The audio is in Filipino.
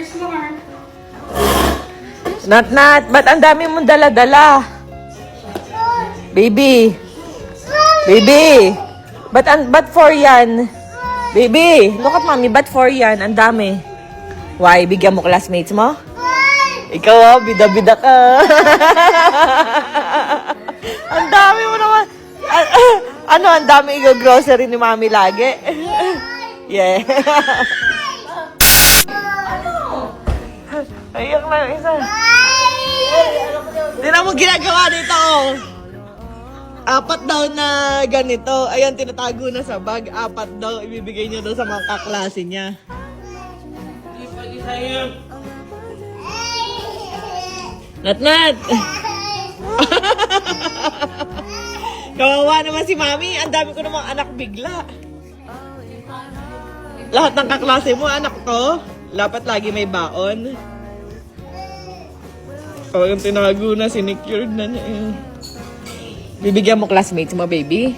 There's more. Nat, ba't ang dami mong dala-dala? Baby. Baby. Ba't for yan? Baby, look at mommy, ba't for yan? Ang dami. Why? Bigyan mo classmates mo? Ikaw bida-bida ka. Ang dami mo naman. Ano, ang dami i-grocery ni mami lagi? Yeah. Ayak na yung isa. Tignan mo ginagawa dito. 4 daw na ganito. Ayan, tinatago na sa bag. 4 daw. Ibibigay niya daw sa mga kaklase niya. Nat! Kawawa naman si mami. Ang dami ko namang anak bigla. Lahat ng kaklase mo, anak ko. Dapat lagi may baon. Oh, yung tinago na, sinecured na niya. Bibigyan mo classmates mo, baby?